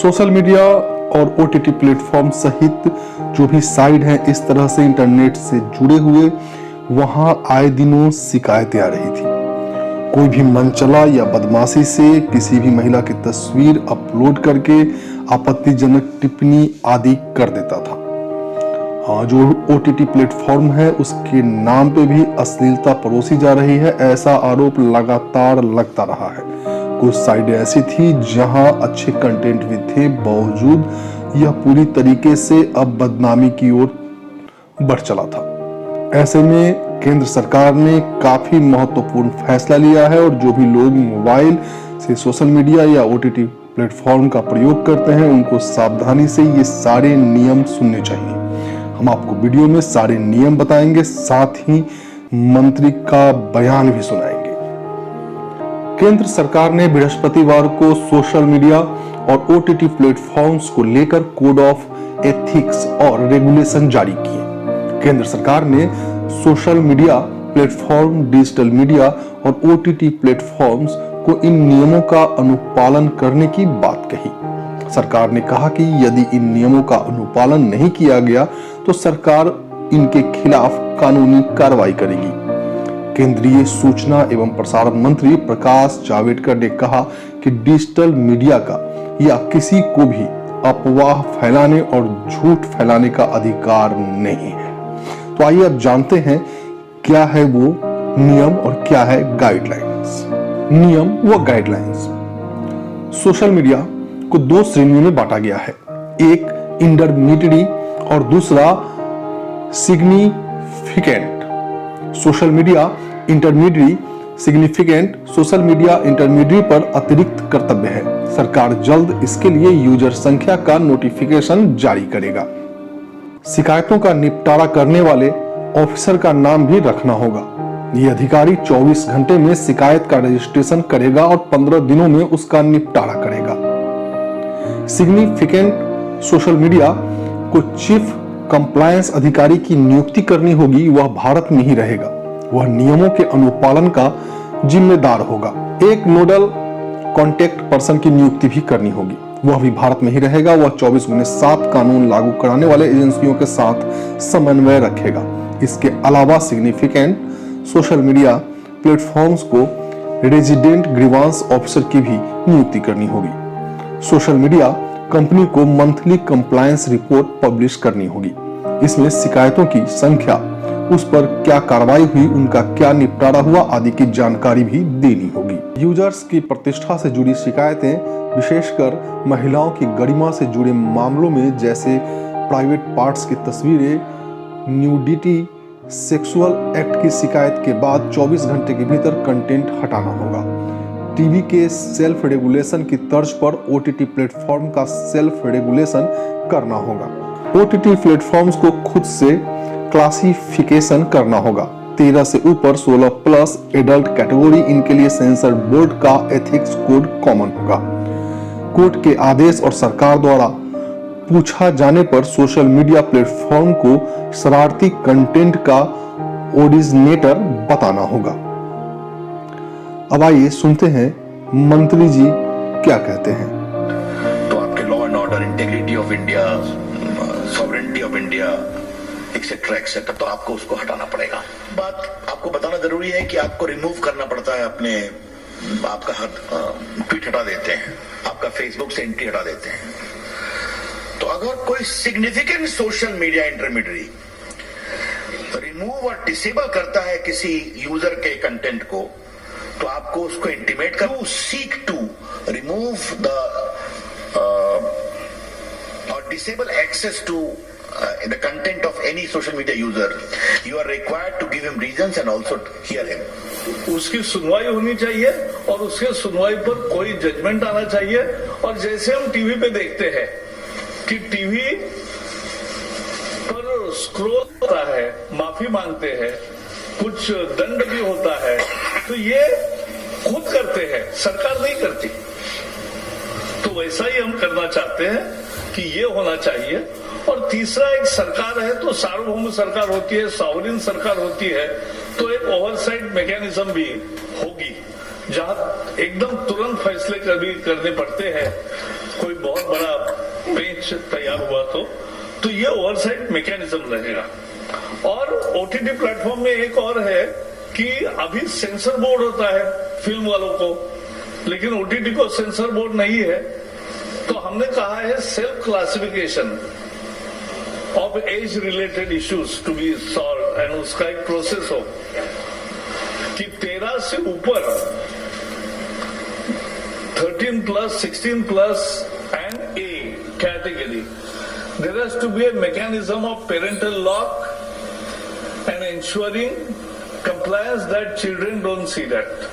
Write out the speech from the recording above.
Social media और OTT platform सहित जो भी साइट हैं इस तरह से इंटरनेट से जुड़े हुए, वहां आए दिनों शिकायतें आ रही थी। कोई भी मनचला या बदमाशी से किसी भी महिला की तस्वीर अपलोड करके आपत्तिजनक टिप्पणी आदि कर देता था। जो ओटीटी प्लेटफॉर्म है उसके नाम पे भी अश्लीलता परोसी जा रही है, ऐसा आरोप लगातार लगता रहा है। कुछ साइटें ऐसी थी जहां अच्छे कंटेंट भी थे, बावजूद यह पूरी तरीके से अब बदनामी की ओर बढ़ चला था। ऐसे में केंद्र सरकार ने काफी महत्वपूर्ण फैसला लिया है और जो भी लोग मोबाइल से सोशल मीडिया या ओटीटी प्लेटफॉर्म का प्रयोग करते हैं उनको सावधानी से ये सारे नियम सुनने चाहिए। हम आपको वीडियो में सारे नियम बताएंगे, साथ ही मंत्री का बयान भी सुनाएंगे। केंद्र सरकार ने बृहस्पतिवार को सोशल मीडिया और ओटीटी प्लेटफॉर्म्स को लेकर कोड ऑफ एथिक्स और रेगुलेशन जारी किए। केंद्र सरकार ने social media platform, digital media और ओटीटी प्लेटफॉर्म्स को इन नियमों का अनुपालन करने की बात कही। सरकार ने कहा कि यदि इन नियमों का अनुपालन नहीं किया गया तो सरकार इनके खिलाफ कानूनी कार्रवाई करेगी। केंद्रीय सूचना एवं प्रसारण मंत्री प्रकाश जावड़ेकर ने कहा कि डिजिटल मीडिया का या किसी को भी अफवाह फैलाने और झूठ फैलाने का अधिकार नहीं है। तो आइए अब जानते हैं क्या है वो नियम और क्या है गाइडलाइंस। नियम व गाइडलाइंस। सोशल मीडिया को दो श्रेणियों में बांटा गया है, एक इंटरमीडिएट और दूसरा significant. Social media intermediate, significant social media intermediate पर अतिरिक्त कर्तव्य है। सरकार जल्द इसके लिए यूजर संख्या का नोटिफिकेशन जारी करेगा। शिकायतों का निपटारा करने वाले ऑफिसर का नाम भी रखना होगा। यह अधिकारी 24 घंटे में शिकायत का रजिस्ट्रेशन करेगा और 15 दिनों में उसका निपटारा करेगा। सिग्निफिकेंट सोशल मीडिया को चीफ कंप्लायंस अधिकारी की नियुक्ति करनी होगी। वह भारत में ही रहेगा। वह नियमों के अनुपालन का जिम्मेदार होगा। एक नोडल कॉन्टेक्ट पर्सन की नियुक्ति भी करनी होगी। वह भी भारत में ही रहेगा। वह 24/7 कानून लागू कराने वाले एजेंसियों के साथ समन्वय रखेगा। इसके अलावा सिग्निफिकेंट सोशल मीडिया प्लेटफॉर्म्स को रेजिडेंट ग्रीवांस ऑफिसर की भी नियुक्ति करनी होगी। सोशल मीडिया कंपनी को मंथली कंप्लायंस रिपोर्ट पब्लिश करनी होगी। इसमें शिकायतों की संख्या, उस पर क्या कार्रवाई हुई, उनका क्या निपटारा हुआ आदि की जानकारी भी देनी होगी। यूजर्स की प्रतिष्ठा से जुड़ी शिकायतें, विशेषकर महिलाओं की गरिमा से जुड़े मामलों में, जैसे प्राइवेट पार्ट्स की तस्वीरें, न्यूडिटी, सेक्सुअल एक्ट की शिकायत के बाद 24 घंटे के भीतर कंटेंट हटाना होगा। टीवी के सेल्फ रेगुलेशन की तर्ज पर ओटीटी प्लेटफॉर्म का सेल्फ रेगुलेशन करना होगा। ओटीटी प्लेटफॉर्म्स को खुद से क्लासिफिकेशन करना होगा। 13 से ऊपर 16+ एडल्ट कैटेगरी, इनके लिए सेंसर बोर्ड का एथिक्स कोड कॉमन होगा। कोर्ट के आदेश और सरकार द्वारा पूछा जाने पर सोशल मीडिया प्लेटफॉर्म को शरारती कंटेंट का ओरिजिनेटर बताना होगा। अब आइए सुनते हैं मंत्री जी क्या कहते हैं। तो आपके law and order, integrity of India, sovereignty of India, etcetera etcetera, तो आपको उसको हटाना पड़ेगा। बात आपको बताना जरूरी है कि आपको रिमूव करना पड़ता है। अपने आपका हर ट्वीट हटा देते हैं, आपका फेसबुक से एंट्री हटा देते हैं। तो अगर कोई significant social media intermediate remove और डिसेबल करता है किसी यूजर के कंटेंट को, तो आपको उसको इंटीमेट कर सीक टू रिमूव द और disable access to the content of any social media user, you are required to give him reasons and also hear him. उसकी सुनवाई होनी चाहिए और उसके सुनवाई पर कोई जजमेंट आना चाहिए। और जैसे हम टीवी पे देखते हैं कि टीवी पर स्क्रॉल होता है, माफी मांगते हैं, कुछ दंड भी होता है, तो ये खुद करते हैं, सरकार नहीं करती। तो वैसा ही हम करना चाहते हैं कि ये होना चाहिए। और तीसरा, एक सरकार है तो सार्वभौम सरकार होती है, सॉवरेन सरकार होती है, तो एक ओवरसाइट मैकेनिज्म भी होगी। जहां एकदम तुरंत फैसले कभी करने पड़ते हैं, कोई बहुत बड़ा पेच तैयार हुआ तो ये ओवरसाइट मैकेनिज्म रहेगा। और ओटीटी प्लेटफॉर्म में एक और है कि अभी सेंसर बोर्ड होता है फिल्म वालों को, लेकिन ओटीटी को सेंसर बोर्ड नहीं है। तो हमने कहा है self classification of age related issues to be solve, and उसका एक प्रोसेस हो कि 13 से ऊपर 13+, 16+ and A category, there has to be a mechanism of parental lock and ensuring compliance that children don't see that.